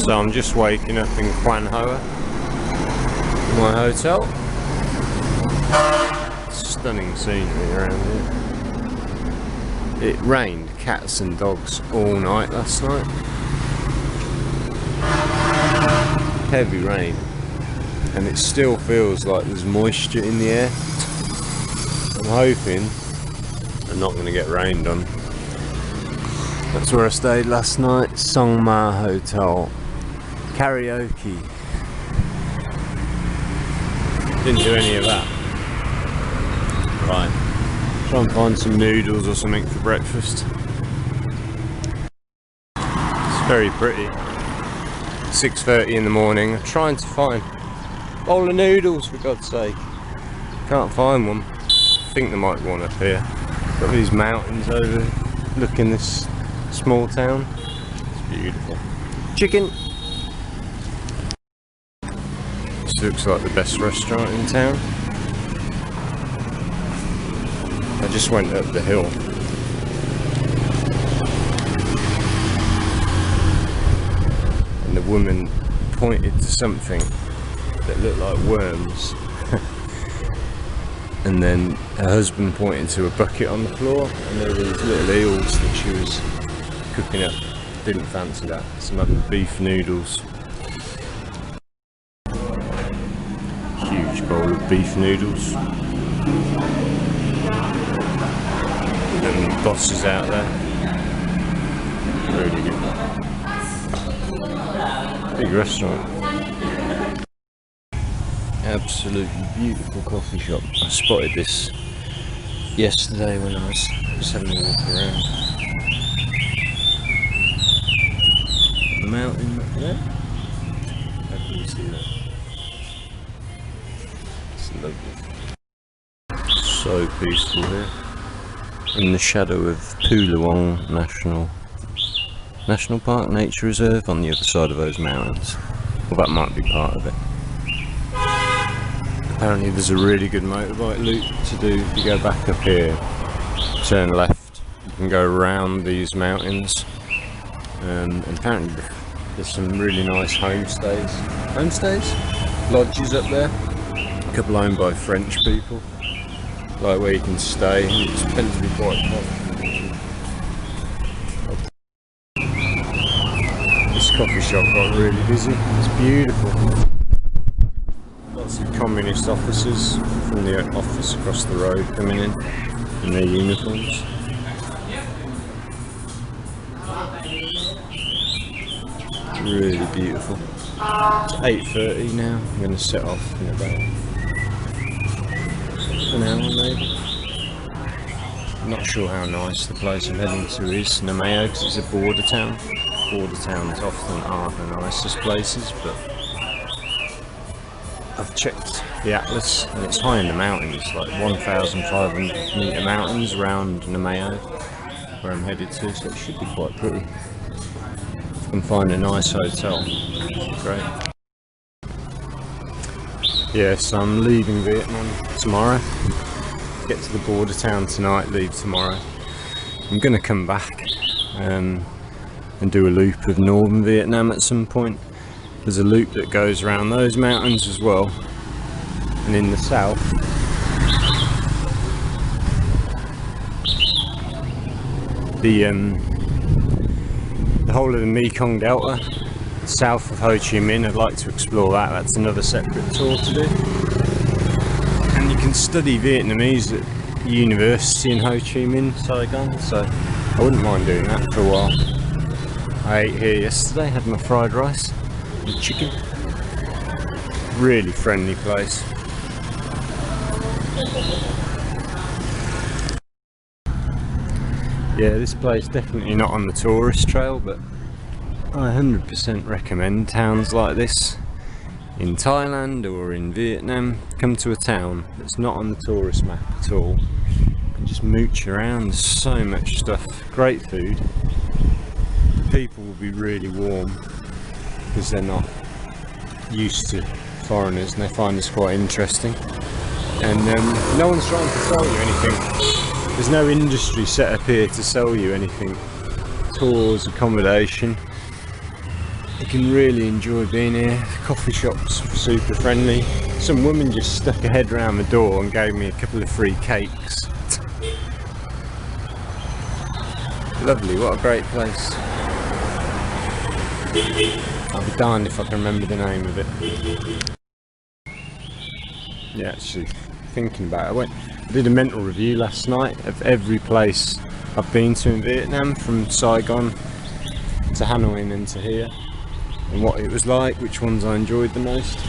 So I'm just waking up in Quan Hoa, my hotel. Stunning scenery around here. It rained cats and dogs all night last night. Heavy rain, and it still feels like there's moisture in the air. I'm hoping I'm not going to get rained on. That's where I stayed last night, Song Ma Hotel. Karaoke. Didn't do any of that. Right, try and find some noodles or something for breakfast. It's very pretty. 6:30 in the morning. I'm trying to find a bowl of noodles, for God's sake. Can't find one. I think there might be one up here. Got these mountains overlooking this small town. It's beautiful. Chicken. This looks like the best restaurant in town. I just went up the hill. And the woman pointed to something that looked like worms. And then her husband pointed to a bucket on the floor, and there were these little eels that she was cooking up. Didn't fancy that. Some other beef noodles. Huge bowl of beef noodles. And the boss is out there. Really good. Big restaurant. Absolutely beautiful coffee shop. I spotted this yesterday when I was having a walk around. The mountain up there. How can you see that? It's lovely. So peaceful here. In the shadow of Pulawong National Park, Nature Reserve, on the other side of those mountains. Well, that might be part of it. Apparently there's a really good motorbike loop to do. If you go back up here, turn left, you can go around these mountains. And apparently there's some really nice homestays? Lodges up there. A couple owned by French people. Like where you can stay. It's meant to be quite hot. This coffee shop got really busy. It's beautiful. Lots of communist officers from the office across the road coming in their uniforms. Really beautiful. It's 8:30 now. I'm going to set off in about an hour maybe. I'm not sure how nice the place I'm heading to is, Na Meo, because it's a border town. Border towns often aren't the nicest places, but I've checked the atlas and it's high in the mountains, like 1,500 metre mountains around Na Meo, where I'm headed to, so it should be quite pretty. If I can find a nice hotel, great. Yes, I'm leaving Vietnam tomorrow. Get to the border town tonight, leave tomorrow. I'm going to come back and do a loop of northern Vietnam at some point. There's a loop that goes around those mountains as well. And in the south, the whole of the Mekong Delta, south of Ho Chi Minh, I'd like to explore that. That's another separate tour to do. And you can study Vietnamese at university in Ho Chi Minh, Saigon, so I wouldn't mind doing that for a while. I ate here yesterday, had my fried rice and chicken. Really friendly place. Yeah, this place definitely not on the tourist trail, but I 100% recommend towns like this in Thailand or in Vietnam. Come to a town that's not on the tourist map at all and just mooch around. There's so much stuff, great food. People will be really warm because they're not used to foreigners and they find this quite interesting. And no one's trying to sell you anything. There's no industry set up here to sell you anything. Tours, accommodation. you can really enjoy being here. The coffee shop's super friendly. Some woman just stuck her head around the door and gave me a couple of free cakes. Lovely, what a great place. I'll be darned if I can remember the name of it. Yeah, actually, thinking about it, I did a mental review last night of every place I've been to in Vietnam, from Saigon to Hanoi and then to here, and what it was like, which ones I enjoyed the most.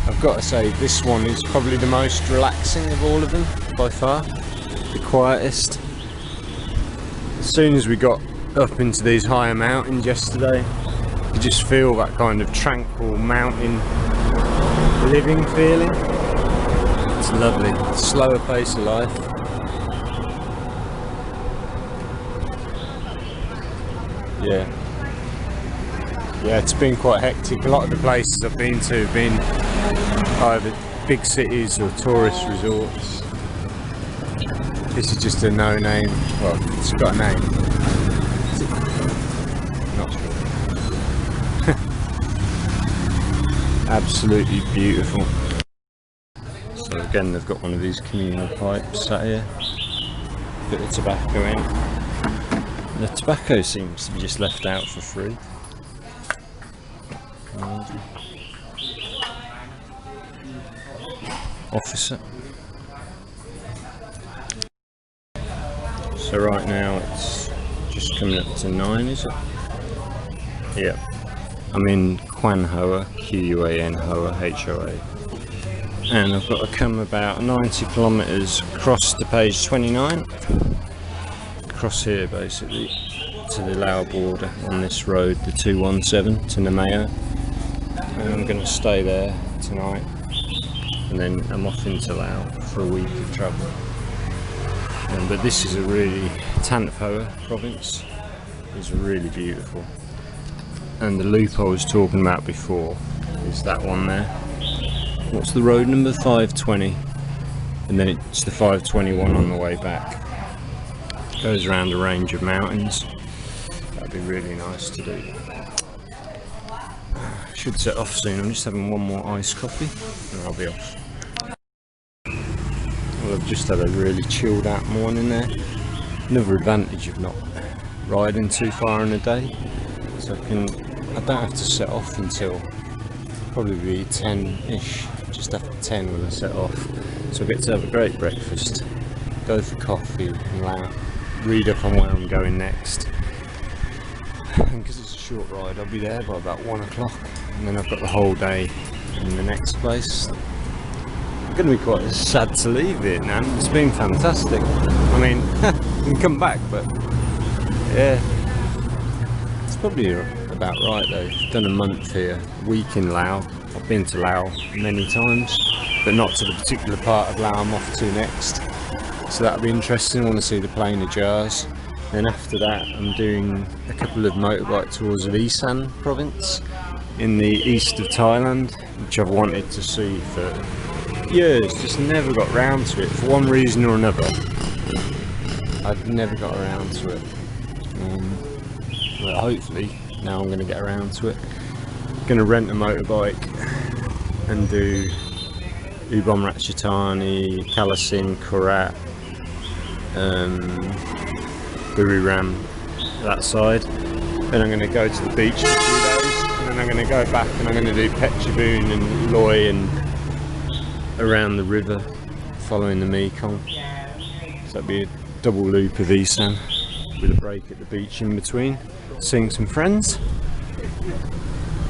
I've got to say, this one is probably the most relaxing of all of them, by far, the quietest. As soon as we got up into these higher mountains yesterday, you just feel that kind of tranquil mountain living feeling. It's lovely, slower pace of life. Yeah, it's been quite hectic. A lot of the places I've been to have been either big cities or tourist resorts. This is just a no-name, well, it's got a name. Not sure. Absolutely beautiful. So again, they've got one of these communal pipes sat here. Bit of tobacco in. The tobacco seems to be just left out for free. Officer. So right now it's just coming up to 9, is it? Yeah. I'm in Quan Hoa, Quan Hoa, Hoa. And I've got to come about 90 kilometres across to page 29. Across here basically to the Lao border on this road, the 217 to Na Meo. And I'm going to stay there tonight, and then I'm off into Laos for a week of travel. But this is a really, Thanh Hoa province is really beautiful, and the loop I was talking about before is that one there. What's the road number? 520, and then it's the 521 on the way back. Goes around a range of mountains. That'd be really nice to do. Should set off soon. I'm just having one more iced coffee and I'll be off. Well, I've just had a really chilled out morning there. Another advantage of not riding too far in a day, so I don't have to set off until probably be 10ish, just after 10 when I set off. So I get to have a great breakfast, go for coffee and read up on where I'm going next. And because it's a short ride, I'll be there by about 1 o'clock, and then I've got the whole day in the next place. It's going to be quite sad to leave Vietnam. It's been fantastic. I mean, I can come back, but yeah, it's probably about right though. I've done a month here, a week in Laos. I've been to Laos many times, but not to the particular part of Laos I'm off to next. So that'll be interesting. I want to see the Plain of Jars. Then after that, I'm doing a couple of motorbike tours of Isan province in the east of Thailand, which I've wanted to see for years, just never got round to it for one reason or another. I've never got around to it. But hopefully now I'm going to get around to it. I'm going to rent a motorbike and do Ubon Ratchathani, Kalasin, Korat, Buriram, that side. Then I'm going to go to the beach for a few days, and then I'm going to go back and I'm going to do Phetchabun and Loy and around the river, following the Mekong. So that'll be a double loop of Isan with a break at the beach in between, seeing some friends.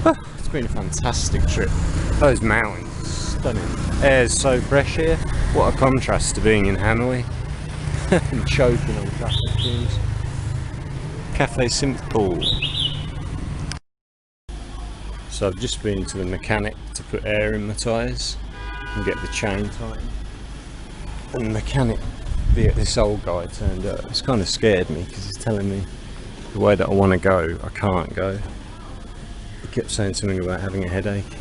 It's been a fantastic trip. Those mountains, stunning. Air's so fresh here. What a contrast to being in Hanoi and choking on traffic fumes. Cafe Simple. So I've just been to the mechanic to put air in my tyres and get the chain tightened. And the mechanic, this old guy, turned up. It's kind of scared me because he's telling me the way that I want to go, I can't go. He kept saying something about having a headache.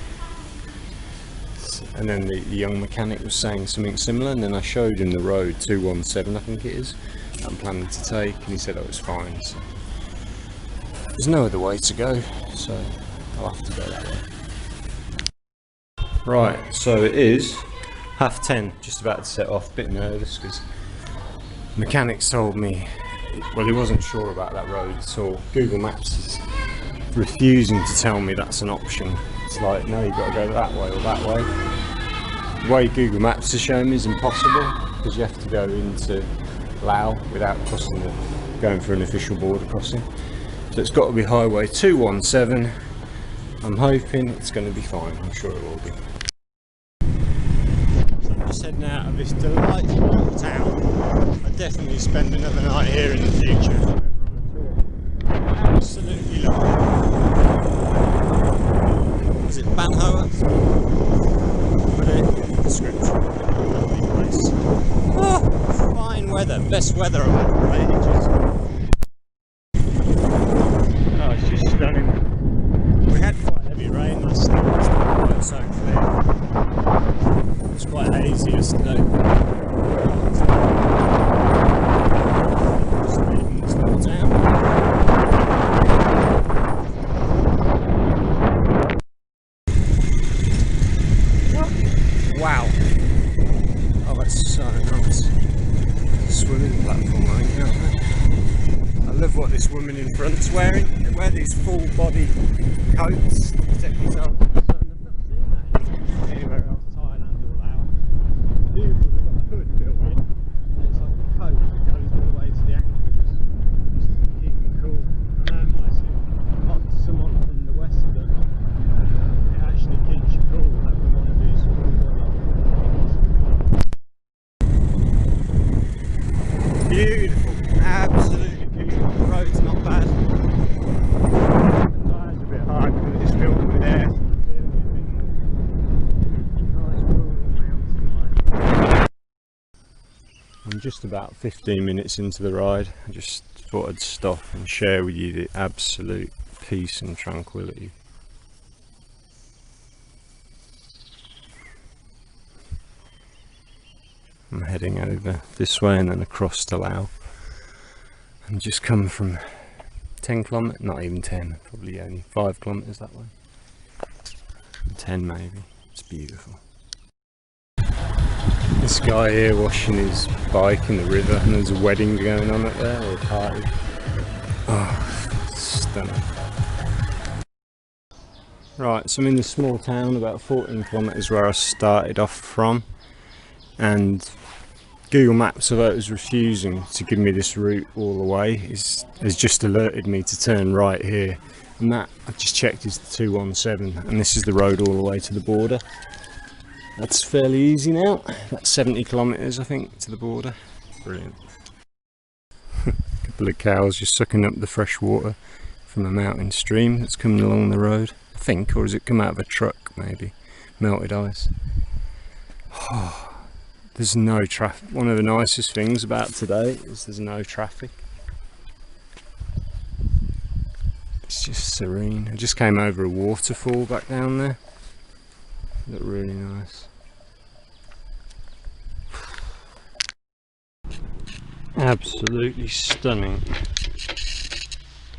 And then the young mechanic was saying something similar, and then I showed him the road, 217 I think it is, that I'm planning to take, and he said I was fine. So there's no other way to go. so I'll have to go that way. Right, so it is 10:30, just about to set off. Bit nervous because mechanics told me, well, he wasn't sure about that road at all. Google Maps is refusing to tell me that's an option. It's like, no, you've got to go that way or that way. The way Google Maps has shown me is impossible because you have to go into Laos without going for an official border crossing. So it's got to be Highway 217. I'm hoping it's going to be fine. I'm sure it will be. So I'm just heading out of this delightful little town. I'll definitely spend another night here in the future if I'm ever on a tour. Absolutely lovely. Is it Quan Hoa? Put it in the description. Lovely place. Oh, fine weather. Best weather I've had for ages. Oh, it's just stunning. We had quite heavy rain last night. It's not quite so clear. It's quite hazy yesterday. Just leaving this little town. Wow. Oh, that's so nice. Swimming platform, I think, out there. I love what this woman in front's wearing. They wear these full body coats to protect themselves from the sun. I've not seen that anywhere else, Thailand or Laos. Beautiful, they've got a hood built in. And it's like a coat that goes all the way to the ankles. Just to keep them cool. I know it might seem odd to someone from the West, but it actually keeps you cool having one of these full body coats. Beautiful, absolutely beautiful. The road's not bad. The tyres are a bit hard because it's filled with air. So I'm feeling it a bit more. Nice rural mountain line. I'm just about 15 minutes into the ride. I just thought I'd stop and share with you the absolute peace and tranquility. I'm heading over this way and then across to Laos. I'm just come from 10 kilometres, not even 10, probably only 5 kilometres that way. 10 maybe. It's beautiful. This guy here washing his bike in the river, and there's a wedding going on up there, or a party. Oh, stunning. Right, so I'm in this small town about 14 kilometres where I started off from, and Google Maps, although it was refusing to give me this route all the way, has just alerted me to turn right here. And that, I've just checked, is the 217, and this is the road all the way to the border. That's fairly easy now. That's 70 kilometres, I think, to the border. Brilliant. A couple of cows just sucking up the fresh water from a mountain stream that's coming along the road, I think, or has it come out of a truck maybe? Melted ice. Oh. There's no traffic. One of the nicest things about today is there's no traffic. It's just serene. I just came over a waterfall back down there. Looked really nice. Absolutely stunning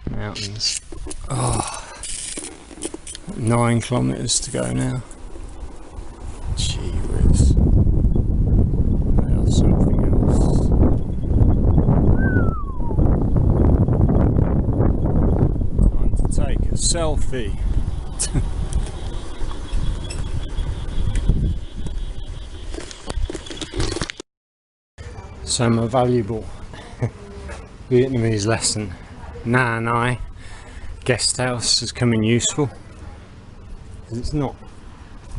mountains. Oh, 9 kilometres to go now. Gee whiz. Something else. Time to take a selfie. So my valuable Vietnamese lesson, Na Meo I guest house, has come in useful. It's not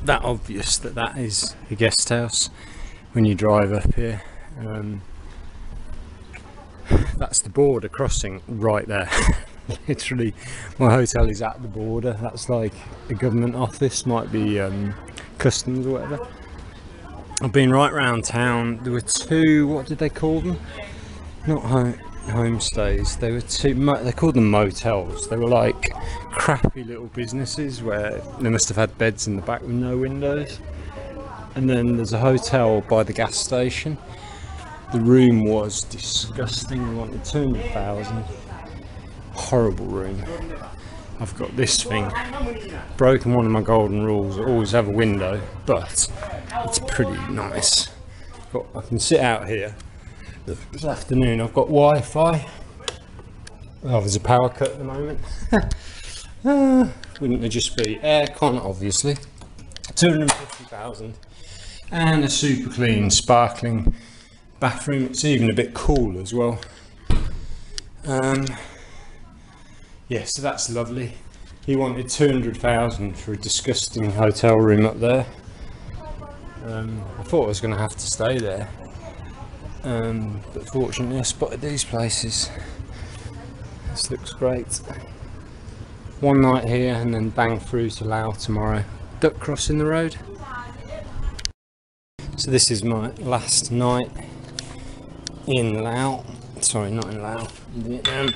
that obvious that that is a guest house when you drive up here. That's the border crossing right there. Literally, my hotel is at the border. That's like a government office, might be customs or whatever. I've been right round town. There were two, what did they call them? Not homestays. They were two, they called them motels. They were like crappy little businesses where they must have had beds in the back with no windows. And then there's a hotel by the gas station. The room was disgusting. We wanted 200,000. Horrible room. I've got this thing, broken one of my golden rules, I always have a window, but it's pretty nice. I can sit out here this afternoon. I've got Wi-Fi. Oh, there's a power cut at the moment. Wouldn't it just be aircon, obviously. 250,000 and a super clean, sparkling bathroom. It's even a bit cool as well. Yeah, so that's lovely. He wanted 200,000 for a disgusting hotel room up there. I thought I was going to have to stay there, but fortunately I spotted these places. This looks great. One night here and then bang through to Laos tomorrow. Duck crossing the road. So this is my last night in Laos. Sorry, not in Laos, in Vietnam.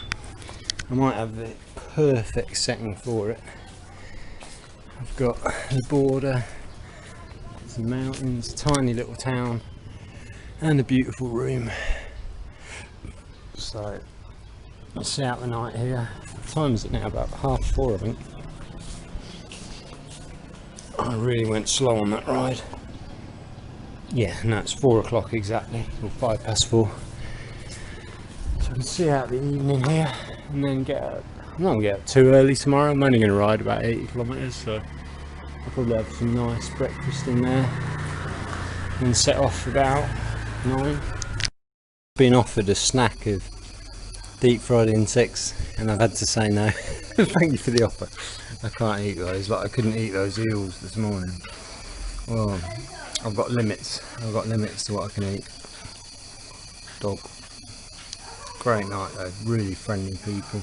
I might have the perfect setting for it. I've got the border, some mountains, tiny little town, and a beautiful room. So let's see out the night here. What time is it now? About 4:30, I think. I really went slow on that ride. Yeah, no, it's 4 o'clock exactly, or 4:05. So I can see out the evening here, and then get up. I'm not going to get up too early tomorrow. I'm only going to ride about 80 kilometres, so I'll probably have some nice breakfast in there and set off about 9. Been offered a snack of deep fried insects and I've had to say no. Thank you for the offer. I can't eat those, like I couldn't eat those eels this morning. Well, I've got limits. I've got limits to what I can eat. Dog. Great night though, really friendly people.